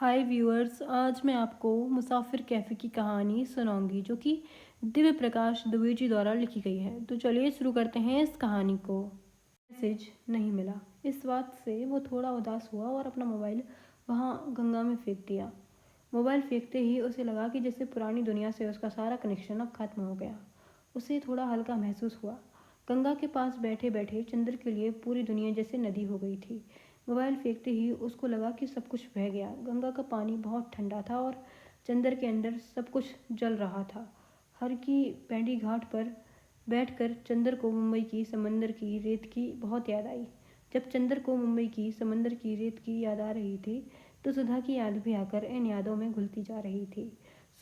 हाय viewers, आज मैं आपको मुसाफिर कैफ़े की कहानी सुनाऊंगी जो कि दिव्य प्रकाश दुबे जी द्वारा लिखी गई है। तो चलिए शुरू करते हैं इस कहानी को। मैसेज नहीं मिला। इस बात से वो थोड़ा उदास हुआ और अपना मोबाइल वहाँ गंगा में फेंक दिया। मोबाइल फेंकते ही उसे लगा कि जैसे पुरानी दुनिया से उसका सारा कनेक्शन अब खत्म हो गया। उसे थोड़ा हल्का महसूस हुआ। गंगा के पास बैठे बैठे चंद्र के लिए पूरी दुनिया जैसे नदी हो गई थी। मोबाइल फेंकते ही उसको लगा कि सब कुछ बह गया। गंगा का पानी बहुत ठंडा था और चंद्र के अंदर सब कुछ जल रहा था। हर की पैंडी घाट पर बैठकर चंद्र को मुंबई की समंदर की रेत की बहुत याद आई। जब चंद्र को मुंबई की समंदर की रेत की याद आ रही थी तो सुधा की याद भी आकर इन यादों में घुलती जा रही थी।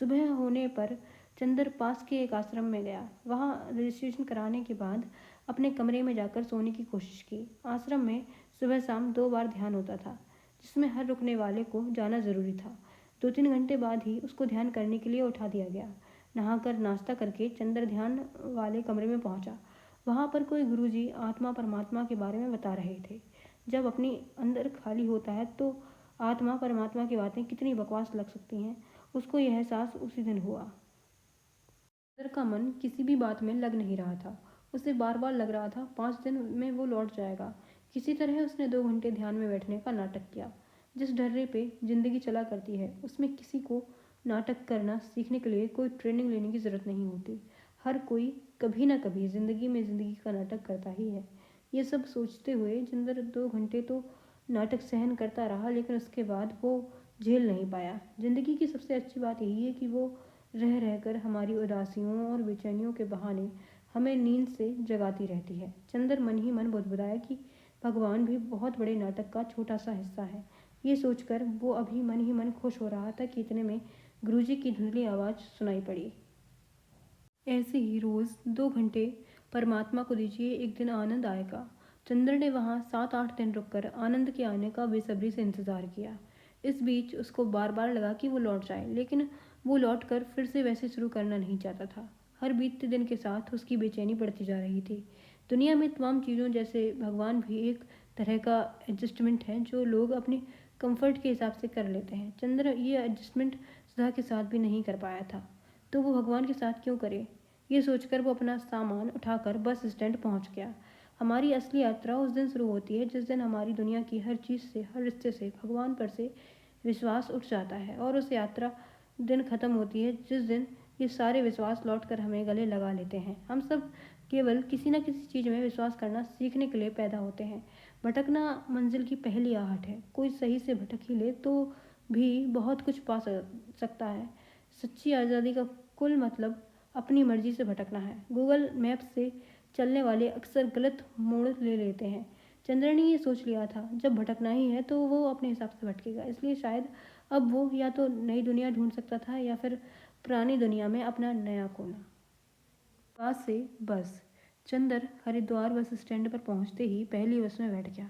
सुबह होने पर चंद्र पास के एक आश्रम में गया। वहाँ रजिस्ट्रेशन कराने के बाद अपने कमरे में जाकर सोने की कोशिश की। आश्रम में सुबह शाम 2 बार ध्यान होता था, जिसमें हर रुकने वाले को जाना ज़रूरी था। 2-3 घंटे बाद ही उसको ध्यान करने के लिए उठा दिया गया। नहाकर नाश्ता करके चंद्र ध्यान वाले कमरे में पहुंचा। वहाँ पर कोई गुरुजी आत्मा परमात्मा के बारे में बता रहे थे। जब अपनी अंदर खाली होता है तो आत्मा परमात्मा की बातें कितनी बकवास लग सकती हैं, उसको यह एहसास उसी दिन हुआ। चंद्र का मन किसी भी बात में लग नहीं रहा था। उसे बार बार लग रहा था 5 दिन में वो लौट जाएगा। किसी तरह उसने 2 घंटे ध्यान में बैठने का नाटक किया। जिस ढर्रे पे जिंदगी चला करती है उसमें किसी को नाटक करना सीखने के लिए कोई ट्रेनिंग लेने की ज़रूरत नहीं होती। हर कोई कभी ना कभी ज़िंदगी में ज़िंदगी का नाटक करता ही है। ये सब सोचते हुए चंद्र 2 घंटे तो नाटक सहन करता रहा, लेकिन उसके बाद वो झेल नहीं पाया। ज़िंदगी की सबसे अच्छी बात यही है कि वो रह रहकर हमारी उदासियों और बेचैनियों के बहाने हमें नींद से जगाती रहती है। चंद्र मन ही मन बुदबुदाया कि भगवान भी बहुत बड़े नाटक का छोटा सा हिस्सा है। ये सोचकर वो अभी मन ही मन खुश हो रहा था कि इतने में गुरुजी की धुंधली आवाज़ सुनाई पड़ी। ऐसे ही रोज़ 2 घंटे परमात्मा को दीजिए, एक दिन आनंद आएगा। चंद्र ने वहाँ 7-8 दिन रुककर आनंद के आने का बेसब्री से इंतज़ार किया। इस बीच उसको बार बार लगा कि वो लौट जाए, लेकिन वो लौट कर फिर से वैसे शुरू करना नहीं चाहता था। हर बीतते दिन के साथ उसकी बेचैनी बढ़ती जा रही थी। दुनिया में तमाम चीज़ों जैसे भगवान भी एक तरह का एडजस्टमेंट है जो लोग अपने कंफर्ट के हिसाब से कर लेते हैं। चंद्र ये एडजस्टमेंट सुधा के साथ भी नहीं कर पाया था, तो वो भगवान के साथ क्यों करे। ये सोचकर वो अपना सामान उठाकर बस स्टैंड पहुंच गया। हमारी असली यात्रा उस दिन शुरू होती है जिस दिन हमारी दुनिया की हर चीज़ से, हर रिश्ते से भगवान पर से विश्वास उठ जाता है, और उस यात्रा दिन ख़त्म होती है जिस दिन ये सारे विश्वास लौट कर हमें गले लगा लेते हैं। हम सब केवल किसी न किसी चीज़ में विश्वास करना सीखने के लिए पैदा होते हैं। भटकना मंजिल की पहली आहट है। कोई सही से भटक ही ले तो भी बहुत कुछ पा सकता है। सच्ची आज़ादी का कुल मतलब अपनी मर्जी से भटकना है। गूगल मैप से चलने वाले अक्सर गलत मोड़ ले लेते हैं। चंद्र ने ये सोच लिया था जब भटकना ही है तो वो अपने हिसाब से भटकेगा, इसलिए शायद अब वो या तो नई दुनिया ढूंढ सकता था या फिर पुरानी दुनिया में अपना नया कोना। पास से बस। चंदर हरिद्वार बस स्टैंड पर पहुंचते ही पहली बस में बैठ गया।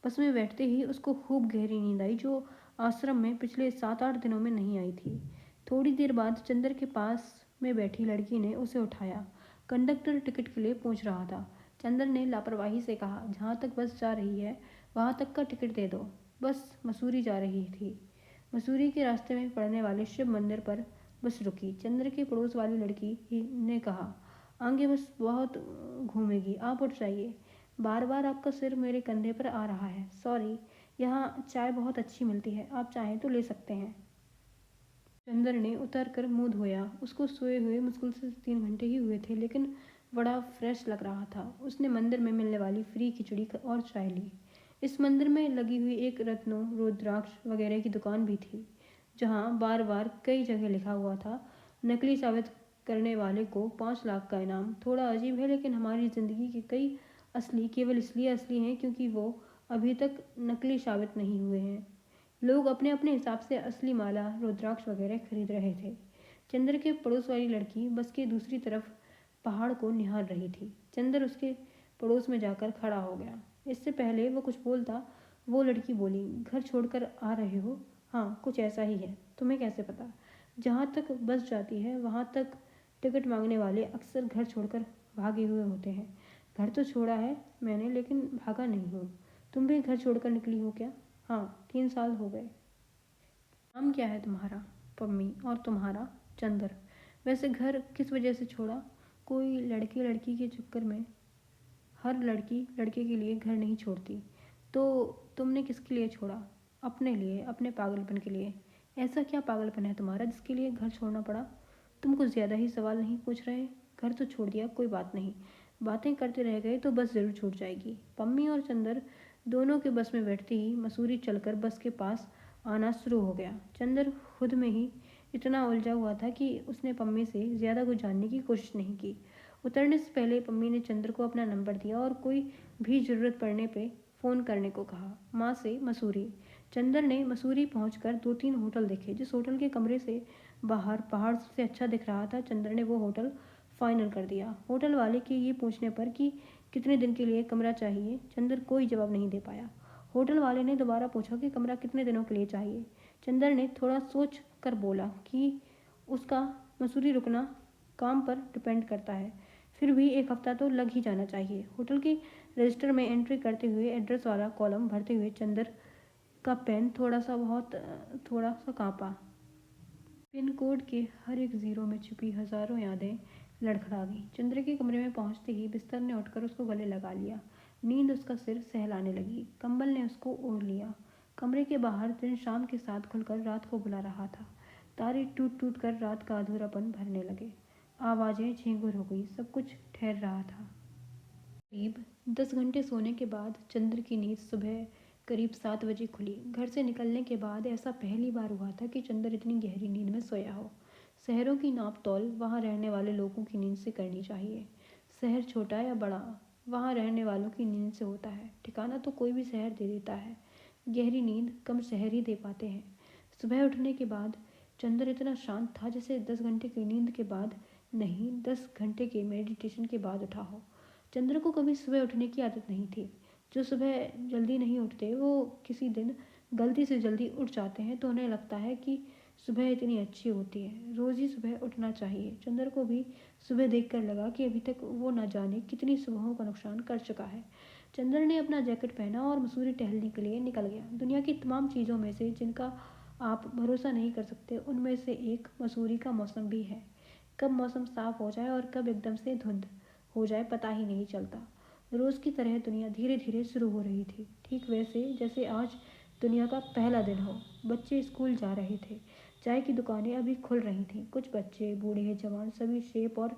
बस में बैठते ही उसको खूब गहरी नींद आई, जो आश्रम में पिछले 7-8 दिनों में नहीं आई थी। थोड़ी देर बाद चंदर के पास में बैठी लड़की ने उसे उठाया। कंडक्टर टिकट के लिए पूछ रहा था। चंदर ने लापरवाही से कहा, जहाँ तक बस जा रही है वहाँ तक का टिकट दे दो। बस मसूरी जा रही थी। मसूरी के रास्ते में पड़ने वाले शिव मंदिर पर बस रुकी। चंद्र के पड़ोस वाली लड़की ने कहा, आगे बस बहुत घूमेगी, आप उठ जाइए। बार बार आपका सिर मेरे कंधे पर आ रहा है। सॉरी, यहाँ चाय बहुत अच्छी मिलती है, आप चाहें तो ले सकते हैं। चंद्र ने उतर कर मुंह धोया। उसको सोए हुए मुश्किल से 3 घंटे ही हुए थे, लेकिन बड़ा फ्रेश लग रहा था। उसने मंदिर में मिलने वाली फ्री खिचड़ी और चाय ली। इस मंदिर में लगी हुई एक रत्नों, रुद्राक्ष वगैरह की दुकान भी थी, जहाँ बार बार कई जगह लिखा हुआ था, नकली साबित करने वाले को 5 लाख का इनाम। थोड़ा अजीब है, लेकिन हमारी ज़िंदगी के कई असली केवल इसलिए असली हैं क्योंकि वो अभी तक नकली साबित नहीं हुए हैं। लोग अपने अपने हिसाब से असली माला, रुद्राक्ष वगैरह खरीद रहे थे। चंद्र के पड़ोस वाली लड़की बस के दूसरी तरफ पहाड़ को निहार रही थी। चंद्र उसके पड़ोस में जाकर खड़ा हो गया। इससे पहले वो कुछ बोलता, वो लड़की बोली, घर छोड़कर आ रहे हो? हाँ, कुछ ऐसा ही है। तुम्हें कैसे पता? जहाँ तक बस जाती है वहाँ तक टिकट मांगने वाले अक्सर घर छोड़कर भागे हुए होते हैं। घर तो छोड़ा है मैंने, लेकिन भागा नहीं हूँ। तुम भी घर छोड़कर निकली हो क्या? हाँ, 3 साल हो गए। नाम क्या है तुम्हारा? पम्मी। और तुम्हारा? चंदर। वैसे घर किस वजह से छोड़ा? कोई लड़के लड़की के चक्कर में हर लड़की लड़के के लिए घर नहीं छोड़ती। तो तुमने किसके लिए छोड़ा? अपने लिए, अपने पागलपन के लिए। ऐसा क्या पागलपन है तुम्हारा जिसके लिए घर छोड़ना पड़ा? तुम कुछ ज़्यादा ही सवाल नहीं पूछ रहे? घर तो छोड़ दिया, कोई बात नहीं। बातें करते रह गए तो बस ज़रूर छूट जाएगी। पम्मी और चंदर दोनों के बस में बैठते ही मसूरी चलकर बस के पास आना शुरू हो गया। चंदर खुद में ही इतना उलझा हुआ था कि उसने पम्मी से ज़्यादा कुछ जानने की कोशिश नहीं की। उतरने से पहले पम्मी ने चंद्र को अपना नंबर दिया और कोई भी ज़रूरत पड़ने पे फ़ोन करने को कहा। माँ से मसूरी। चंदर ने मसूरी पहुंचकर 2-3 होटल देखे। जिस होटल के कमरे से बाहर पहाड़ से अच्छा दिख रहा था, चंद्र ने वो होटल फाइनल कर दिया। होटल वाले के ये पूछने पर कि कितने दिन के लिए कमरा चाहिए, चंद्र कोई जवाब नहीं दे पाया। होटल वाले ने दोबारा पूछा कि कमरा कितने दिनों के लिए चाहिए। चंद्र ने थोड़ा सोच कर बोला कि उसका मसूरी रुकना काम पर डिपेंड करता है, फिर भी 1 हफ्ता तो लग ही जाना चाहिए। होटल के रजिस्टर में एंट्री करते हुए एड्रेस वाला कॉलम भरते हुए चंद्र का पेन थोड़ा सा कांपा। पिन कोड के हर एक ज़ीरो में छुपी हज़ारों यादें लड़खड़ा गईं। चंद्र के कमरे में पहुंचते ही बिस्तर ने उठकर उसको गले लगा लिया। नींद उसका सिर सहलाने लगी। कंबल ने उसको ओढ़ लिया। कमरे के बाहर दिन शाम के साथ खुलकर रात को बुला रहा था। तारे टूट टूट कर रात का अधूरापन भरने लगे। आवाज़ें झींगुर हो गई। सब कुछ ठहर रहा था। करीब 10 घंटे सोने के बाद चंद्र की नींद सुबह करीब 7 बजे खुली। घर से निकलने के बाद ऐसा पहली बार हुआ था कि चंद्र इतनी गहरी नींद में सोया हो। शहरों की नाप तोल वहाँ रहने वाले लोगों की नींद से करनी चाहिए। शहर छोटा या बड़ा, वहाँ रहने वालों की नींद से होता है। ठिकाना तो कोई भी शहर दे देता है, गहरी नींद कम शहर ही दे पाते हैं। सुबह उठने के बाद चंद्र इतना शांत था जैसे 10 घंटे की नींद के बाद नहीं, 10 घंटे के मेडिटेशन के बाद उठा हो। चंद्र को कभी सुबह उठने की आदत नहीं थी। जो सुबह जल्दी नहीं उठते वो किसी दिन गलती से जल्दी उठ जाते हैं तो उन्हें लगता है कि सुबह इतनी अच्छी होती है, रोज़ ही सुबह उठना चाहिए। चंद्र को भी सुबह देखकर लगा कि अभी तक वो न जाने कितनी सुबहों का नुकसान कर चुका है। चंद्र ने अपना जैकेट पहना और मसूरी टहलने के लिए निकल गया। दुनिया की तमाम चीज़ों में से जिनका आप भरोसा नहीं कर सकते उनमें से एक मसूरी का मौसम भी है। कब मौसम साफ हो जाए और कब एकदम से धुंध हो जाए पता ही नहीं चलता। रोज़ की तरह दुनिया धीरे धीरे शुरू हो रही थी, ठीक वैसे जैसे आज दुनिया का पहला दिन हो। बच्चे स्कूल जा रहे थे। चाय की दुकानें अभी खुल रही थीं। कुछ बच्चे, बूढ़े, जवान, सभी शेप और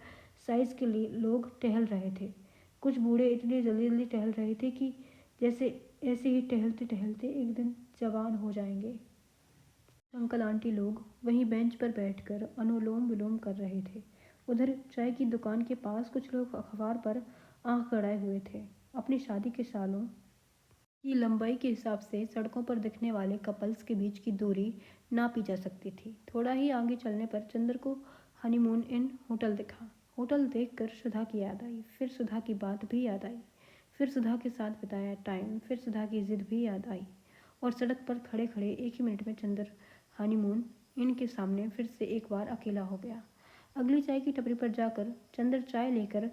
साइज़ के लिए लोग टहल रहे थे। कुछ बूढ़े इतने जल्दी जल्दी टहल रहे थे कि जैसे ऐसे ही टहलते टहलते एक दिन जवान हो जाएंगे। अंकल आंटी लोग वहीं बेंच पर बैठकर अनुलोम विलोम कर रहे थे। उधर चाय की दुकान के पास कुछ लोग अखबार पर आंख गड़ाए हुए थे। अपनी शादी के सालों की लंबाई के हिसाब से सड़कों पर दिखने वाले कपल्स के बीच की दूरी नापी जा सकती थी। थोड़ा ही आगे चलने पर चंद्र को हनीमून इन होटल दिखा। होटल देखकर सुधा की याद आई, फिर सुधा की बात भी याद आई, फिर सुधा के साथ बिताया टाइम, फिर सुधा की जिद भी याद आई। और सड़क पर खड़े खड़े एक ही मिनट में चंद्र हनीमून इन के सामने फिर से एक बार अकेला हो गया। अगली चाय की टपरी पर जाकर चंद्र चाय लेकर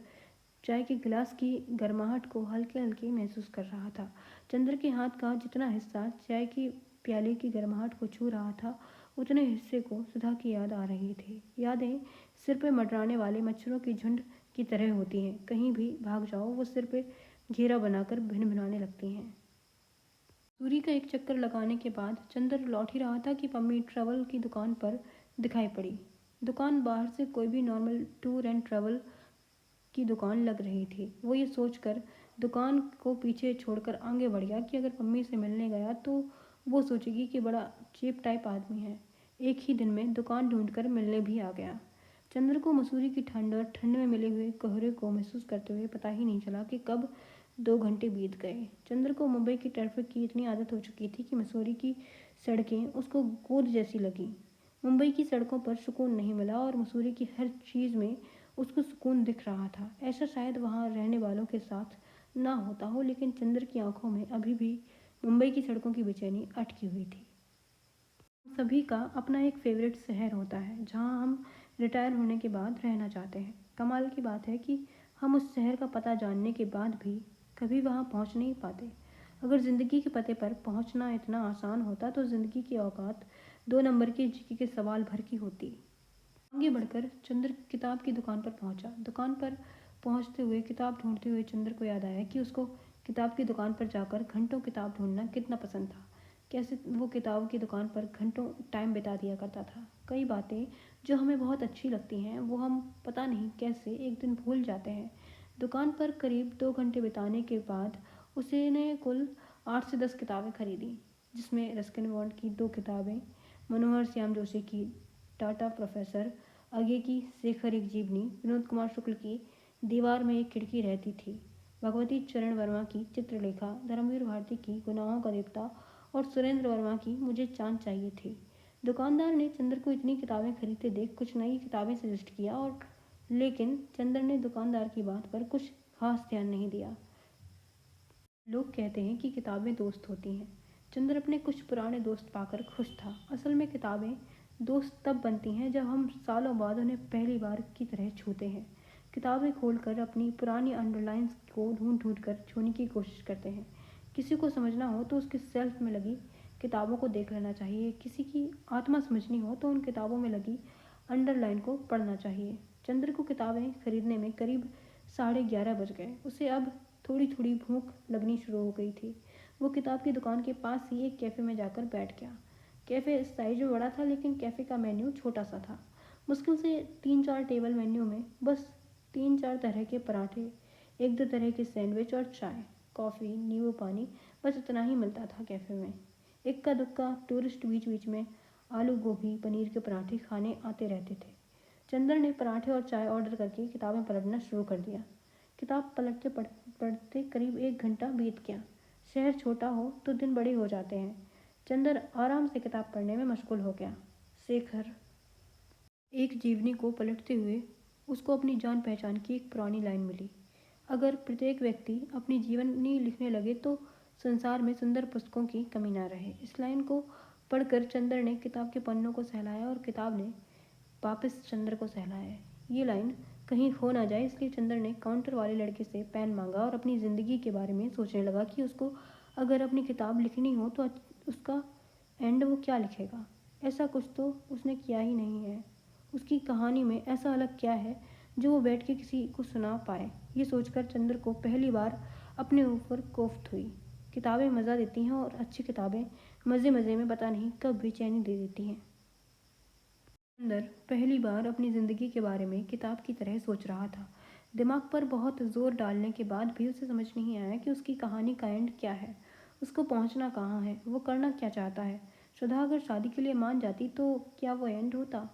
चाय के गिलास की गर्माहट को हल्के हल्के महसूस कर रहा था। चंद्र के हाथ का जितना हिस्सा चाय की प्याले की गर्माहट को छू रहा था, उतने हिस्से को सुधा की याद आ रही थी। यादें सिर पे मंडराने वाले मच्छरों के झुंड की तरह होती हैं। कहीं भी भाग जाओ वो सिर पे घेरा बनाकर भिनभिनाने लगती हैं। सूरी का एक चक्कर लगाने के बाद चंद्र लौट ही रहा था कि पम्मी ट्रैवल की दुकान पर दिखाई पड़ी। दुकान बाहर से कोई भी नॉर्मल टूर एंड ट्रैवल की दुकान लग रही थी। वो ये सोचकर दुकान को पीछे छोड़कर आगे बढ़ गया कि अगर पम्मी से मिलने गया तो वो सोचेगी कि बड़ा चीप टाइप आदमी है। एक ही दिन में दुकान ढूंढकर मिलने भी आ गया। चंद्र को मसूरी की ठंड और ठंड में मिले हुए कोहरे को महसूस करते हुए पता ही नहीं चला कि कब 2 घंटे बीत गए। चंद्र को मुंबई की ट्रैफिक की इतनी आदत हो चुकी थी कि मसूरी की सड़कें उसको गोद जैसी लगी। मुंबई की सड़कों पर सुकून नहीं मिला और मसूरी की हर चीज़ में उसको सुकून दिख रहा था। ऐसा शायद वहाँ रहने वालों के साथ ना होता हो, लेकिन चंद्र की आंखों में अभी भी मुंबई की सड़कों की बेचैनी अटकी हुई थी। सभी का अपना एक फेवरेट शहर होता है जहाँ हम रिटायर होने के बाद रहना चाहते हैं। कमाल की बात है कि हम उस शहर का पता जानने के बाद भी कभी वहाँ पहुँच नहीं पाते। अगर ज़िंदगी के पते पर पहुँचना इतना आसान होता तो ज़िंदगी की औकात 2 नंबर के जीके के सवाल भर की होती। आगे बढ़कर चंद्र किताब की दुकान पर पहुंचा। दुकान पर पहुंचते हुए किताब ढूंढते हुए चंद्र को याद आया कि उसको किताब की दुकान पर जाकर घंटों किताब ढूंढना कितना पसंद था। कैसे वो किताब की दुकान पर घंटों टाइम बिता दिया करता था। कई बातें जो हमें बहुत अच्छी लगती हैं वो हम पता नहीं कैसे एक दिन भूल जाते हैं। दुकान पर करीब 2 घंटे बिताने के बाद उसने कुल 8 से 10 किताबें खरीदी, जिसमें रस्किन बॉन्ड की 2 किताबें, मनोहर श्याम जोशी की टाटा प्रोफेसर, आगे की शेखर एक जीवनी, विनोद कुमार शुक्ल की दीवार में एक खिड़की रहती थी, भगवती चरण वर्मा की चित्रलेखा, धर्मवीर भारती की गुनाहों का देवता और सुरेंद्र वर्मा की मुझे चांद चाहिए थी। दुकानदार ने चंद्र को इतनी किताबें खरीदते देख कुछ नई किताबें सजेस्ट किया, और लेकिन चंद्र ने दुकानदार की बात पर कुछ खास ध्यान नहीं दिया। लोग कहते हैं कि किताबें दोस्त होती हैं। चंद्र अपने कुछ पुराने दोस्त पाकर खुश था। असल में किताबें दोस्त तब बनती हैं जब हम सालों बाद उन्हें पहली बार की तरह छूते हैं। किताबें खोलकर अपनी पुरानी अंडरलाइंस को ढूंढ ढूंढ कर छूने की कोशिश करते हैं। किसी को समझना हो तो उसके सेल्फ में लगी किताबों को देख लेना चाहिए। किसी की आत्मा समझनी हो तो उन किताबों में लगी अंडरलाइन को पढ़ना चाहिए। चंद्र को किताबें खरीदने में करीब 11:30 बज गए। उसे अब थोड़ी थोड़ी भूख लगनी शुरू हो गई थी। वो किताब की दुकान के पास ही एक कैफ़े में जाकर बैठ गया। कैफ़े साइज में बड़ा था, लेकिन कैफ़े का मेन्यू छोटा सा था। मुश्किल से 3-4 टेबल मेन्यू में बस 3-4 तरह के पराठे, 1-2 तरह के सैंडविच और चाय, कॉफ़ी, नींबू पानी, बस इतना ही मिलता था कैफ़े में। इक्का दुक्का टूरिस्ट बीच बीच में आलू गोभी पनीर के पराठे खाने आते रहते थे। चंदर ने पराठे और चाय ऑर्डर करके किताबें पलटना शुरू कर दिया। किताब पलटते पढ़ते करीब 1 घंटा बीत गया। शहर छोटा हो तो दिन बड़े हो जाते हैं। चंदर आराम से किताब पढ़ने में मशगूल हो गया। शेखर एक जीवनी को पलटते हुए उसको अपनी जान पहचान की एक पुरानी लाइन मिली। अगर प्रत्येक व्यक्ति अपनी जीवनी लिखने लगे तो संसार में सुंदर पुस्तकों की कमी ना रहे। इस लाइन को पढ़कर चंदर ने किताब के पन्नों को सहलाया और किताब ने वापस चंद्र को सहलाया। ये लाइन कहीं खो ना जाए, इसलिए चंद्र ने काउंटर वाले लड़के से पेन मांगा और अपनी ज़िंदगी के बारे में सोचने लगा कि उसको अगर अपनी किताब लिखनी हो तो उसका एंड वो क्या लिखेगा। ऐसा कुछ तो उसने किया ही नहीं है। उसकी कहानी में ऐसा अलग क्या है जो वो बैठ के किसी को सुना पाए। ये सोचकर चंद्र को पहली बार अपने ऊपर कोफ्त हुई। किताबें मज़ा देती हैं, और अच्छी किताबें मज़े मज़े में पता नहीं कब बेचैनी दे देती हैं। चंदर पहली बार अपनी ज़िंदगी के बारे में किताब की तरह सोच रहा था। दिमाग पर बहुत ज़ोर डालने के बाद भी उसे समझ नहीं आया कि उसकी कहानी का एंड क्या है, उसको पहुंचना कहाँ है, वो करना क्या चाहता है। सुधा अगर शादी के लिए मान जाती तो क्या वो एंड होता?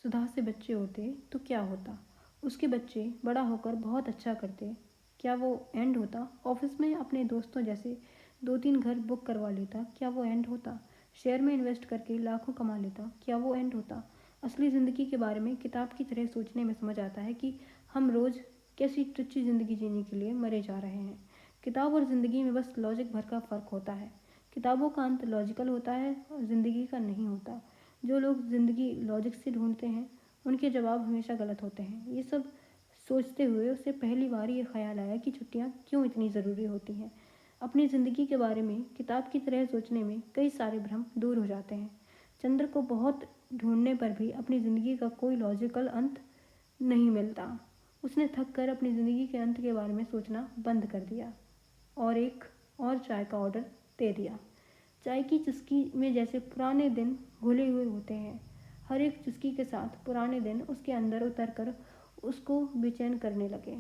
सुधा से बच्चे होते तो क्या होता? उसके बच्चे बड़ा होकर बहुत अच्छा करते, क्या वो एंड होता? ऑफिस में अपने दोस्तों जैसे 2-3 घर बुक करवा लेता, क्या वो एंड होता? शेयर में इन्वेस्ट करके लाखों कमा लेता, क्या वो एंड होता? असली ज़िंदगी के बारे में किताब की तरह सोचने में समझ आता है कि हम रोज़ कैसी टुच्ची ज़िंदगी जीने के लिए मरे जा रहे हैं। किताब और ज़िंदगी में बस लॉजिक भर का फ़र्क होता है। किताबों का अंत लॉजिकल होता है और ज़िंदगी का नहीं होता। जो लोग ज़िंदगी लॉजिक से ढूंढते हैं उनके जवाब हमेशा गलत होते हैं। ये सब सोचते हुए उसे पहली बार ये ख्याल आया कि छुट्टियाँ क्यों इतनी ज़रूरी होती हैं। अपनी ज़िंदगी के बारे में किताब की तरह सोचने में कई सारे भ्रम दूर हो जाते हैं। चंद्र को बहुत ढूंढने पर भी अपनी ज़िंदगी का कोई लॉजिकल अंत नहीं मिलता। उसने थक कर अपनी ज़िंदगी के अंत के बारे में सोचना बंद कर दिया और एक और चाय का ऑर्डर दे दिया। चाय की चुस्की में जैसे पुराने दिन घुले हुए होते हैं। हर एक चुस्की के साथ पुराने दिन उसके अंदर उतर कर उसको बेचैन करने लगे।